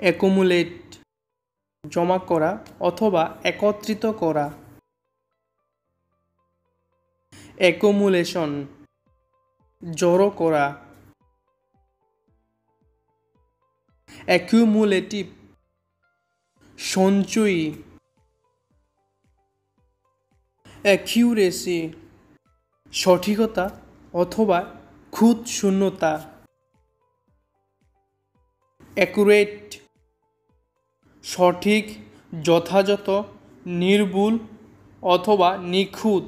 Accumulate জমা করা অথবা একত্রিত করা। অ্যাকুমুলেশন জড়ো করা। অ্যাকিউমুলেটিভ সঞ্চয়ী। অ্যাকিউরেসি সঠিকতা অথবা খুঁত শূন্যতা। অ্যাকুরেট সঠিক, যথাযথ, নির্ভুল অথবা নিখুঁত।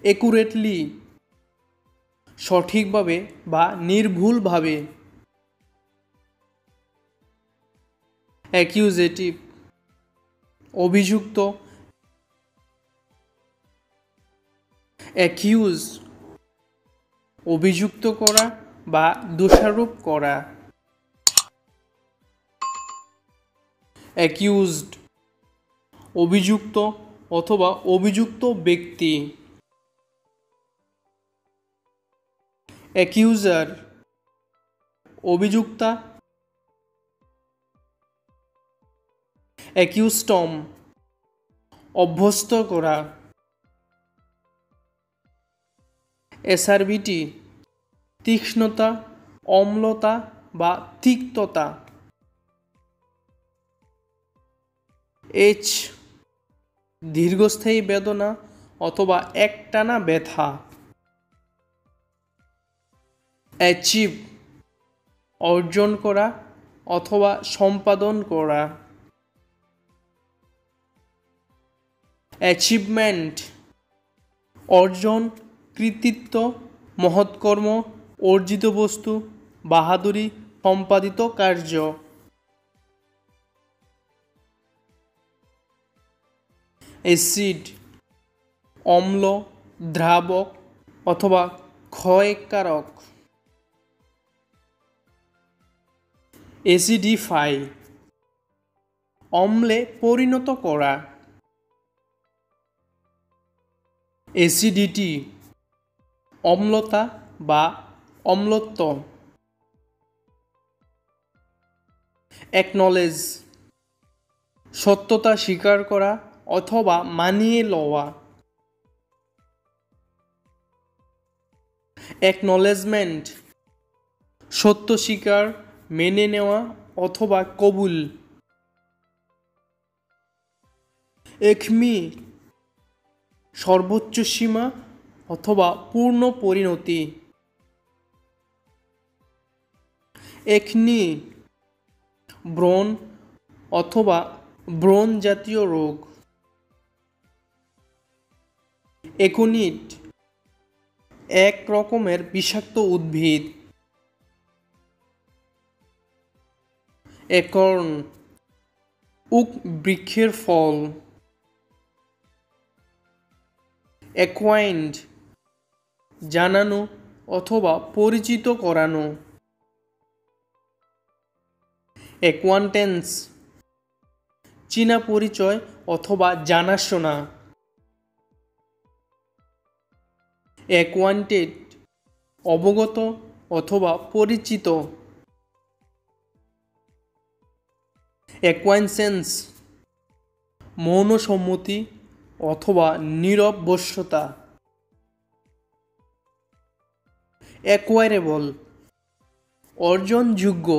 অ্যাকুরেটলি সঠিকভাবে বা নির্ভুলভাবে। অ্যাকিউজেটিভ অভিযুক্ত। অ্যাকিউজ অভিযুক্ত করা বা দোষারোপ করা। অ্যাকিউজড অভিযুক্ত অথবা অভিযুক্ত ব্যক্তি। অ্যাকিউজার অভিযুক্তা। অ্যাকিউস্টম অভ্যস্ত করা। অ্যাসারবিটি তীক্ষ্ণতা, অম্লতা বা তিক্ততা। এইচ দীর্ঘস্থায়ী বেদনা অথবা একটানা ব্যথা। অ্যাচিভ অর্জন করা অথবা সম্পাদন করা। অ্যাচিভমেন্ট অর্জন, কৃতিত্ব, মহৎকর্ম, অর্জিত বস্তু, বাহাদুরি, সম্পাদিত কার্য। অ্যাসিড অম্ল, দ্রাবক অথবা ক্ষয়কারক। অ্যাসিডিফাই অম্লে পরিণত করা। অ্যাসিডিটি অম্লতা বা অম্লত্ব। অ্যাকনলেজ সত্যতা স্বীকার করা অথবা মানিয়ে লওয়া। অ্যাকনলেজমেন্ট সত্য স্বীকার, মেনে নেওয়া অথবা কবুল। একমি সর্বোচ্চ সীমা অথবা পূর্ণ পরিণতি। একনি ব্রণ অথবা ব্রণ জাতীয় রোগ। অ্যাকুনিট এক রকমের বিষাক্ত উদ্ভিদ। অ্যাকর্ন উক বৃক্ষের ফল। অ্যাকোয়াইন্ড জানানো অথবা পরিচিত করানো। অ্যাকোয়ান্টেন্স চীনা পরিচয় অথবা জানাশোনা। অ্যাকোয়ান্টেড অবগত অথবা পরিচিত। অ্যাকোয়াইন্সেন্স মৌন সম্মতি অথবা নীরব বশ্যতা। অ্যাকোয়ারেবল অর্জনযোগ্য।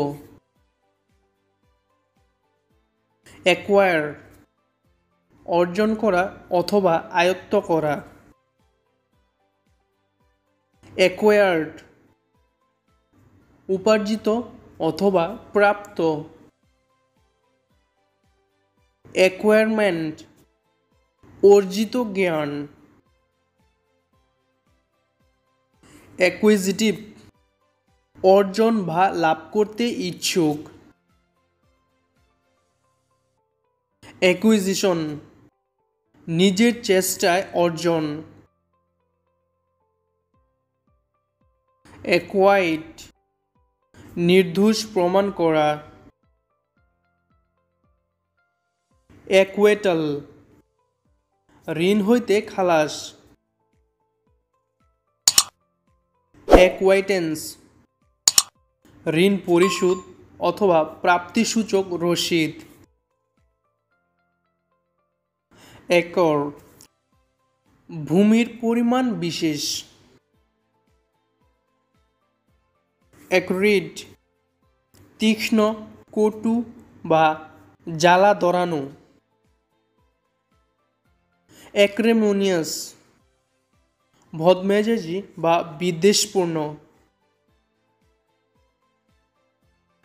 অ্যাকোয়ার অর্জন করা অথবা আয়ত্ত করা। অ্যাকোয়ার্ড উপার্জিত অথবা প্রাপ্ত। অ্যাকোয়ারমেন্ট অর্জিত জ্ঞান। অ্যাকুইজিটিভ অর্জন বা লাভ করতে ইচ্ছুক। অ্যাকুইজিশন নিজের চেষ্টায় অর্জন। অ্যাকুয়াইট নির্দোষ প্রমাণ করা। অ্যাকুয়েটাল ঋণ হইতে খালাস। অ্যাকুয়াইটেন্স ঋণ পরিশোধ অথবা প্রাপ্তিসূচক রসিদ। একর ভূমির পরিমাণ বিশেষ। অ্যাক্রিড তীক্ষ্ণ, কটু বা জ্বালা ধরানো। অ্যাক্রেমোনিয়াস বদমেজাজি বা বিদ্বেষপূর্ণ।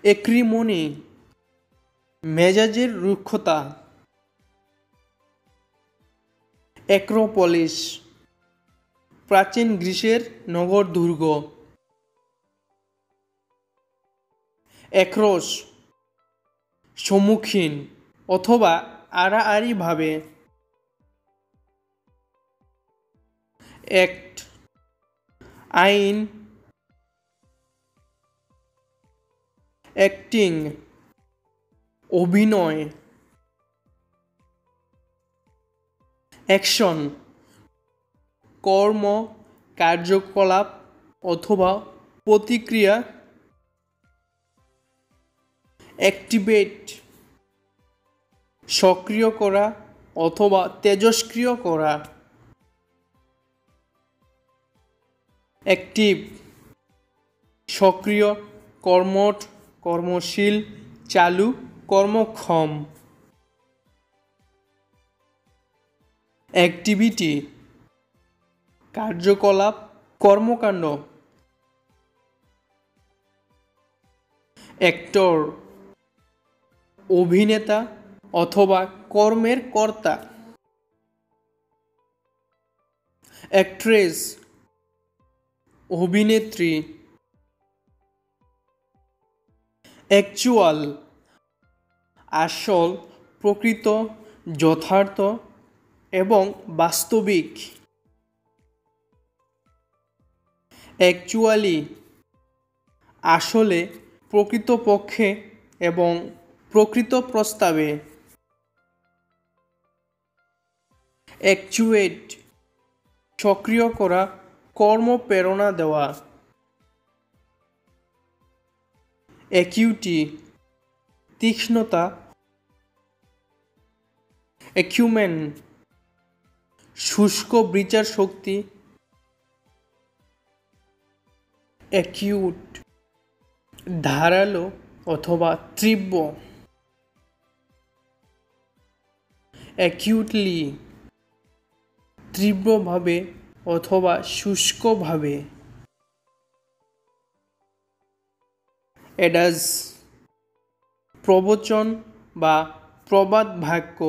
অ্যাক্রিমনি মেজাজের রুক্ষতা। অ্যাক্রোপলিস প্রাচীন গ্রিসের নগর দুর্গ। অ্যাক্রোস সম্মুখীন অথবা আড়াআড়িভাবে। অ্যাক্ট আইন। অ্যাক্টিং অভিনয়। অ্যাকশন কর্ম, কার্যকলাপ অথবা প্রতিক্রিয়া। অ্যাক্টিভেট সক্রিয় করা অথবা তেজস্ক্রিয় করা। অ্যাক্টিভ সক্রিয়, কর্মঠ, কর্মশীল, চালু, কর্মক্ষম। অ্যাক্টিভিটি কার্যকলাপ, কর্মকাণ্ড। অ্যাক্টর অভিনেতা অথবা কর্মের কর্তা। অ্যাক্ট্রেস অভিনেত্রী। অ্যাকচুয়াল আসল, প্রকৃত, যথার্থ এবং বাস্তবিক। অ্যাকচুয়ালি আসলে, প্রকৃতপক্ষে এবং প্রকৃত প্রস্তাবে। অ্যাকচুয়েট সক্রিয় করা, কর্ম প্রেরণা দেওয়া। অ্যাকিউটি তীক্ষ্ণতা। অ্যাকিউমেন শুষ্ক বিচার শক্তি। অ্যাকিউট ধারালো অথবা তীব্র। অ্যাকিউটলি তীব্রভাবে অথবা শুষ্কভাবে। অ্যাডাজ প্রবচন বা প্রবাদ বাক্য।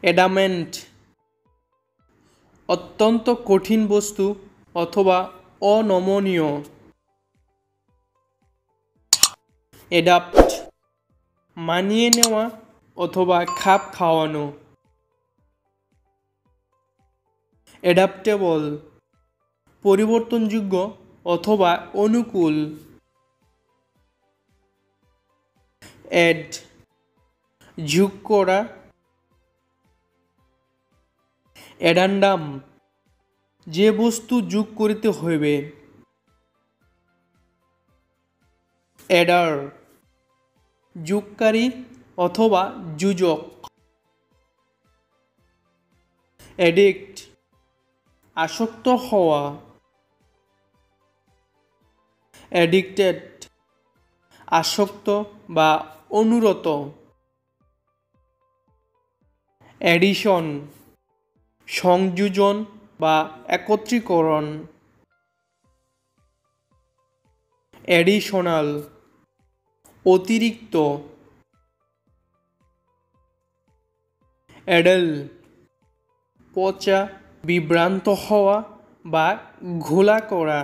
অ্যাডামেন্ট অত্যন্ত কঠিন বস্তু অথবা অনমনীয়। অ্যাডাপ্ট মানিয়ে নেওয়া অথবা খাপ খাওয়ানো। অ্যাডাপ্টেবল পরিবর্তনযোগ্য অথবা অনুকূল। অ্যাড যোগ করা। অ্যাডান্ডাম যে বস্তু যোগ করিতে হইবে। অ্যাডার যোগকারী অথবা যোজক। অ্যাডিক্ট আসক্ত হওয়া। অ্যাডিক্টেড আসক্ত বা অনুরত। অ্যাডিশন সংযোজন বা একত্রীকরণ। অ্যাডিশনাল অতিরিক্ত। অ্যাডেল পচা, বিভ্রান্ত হওয়া বা ঘোলা করা।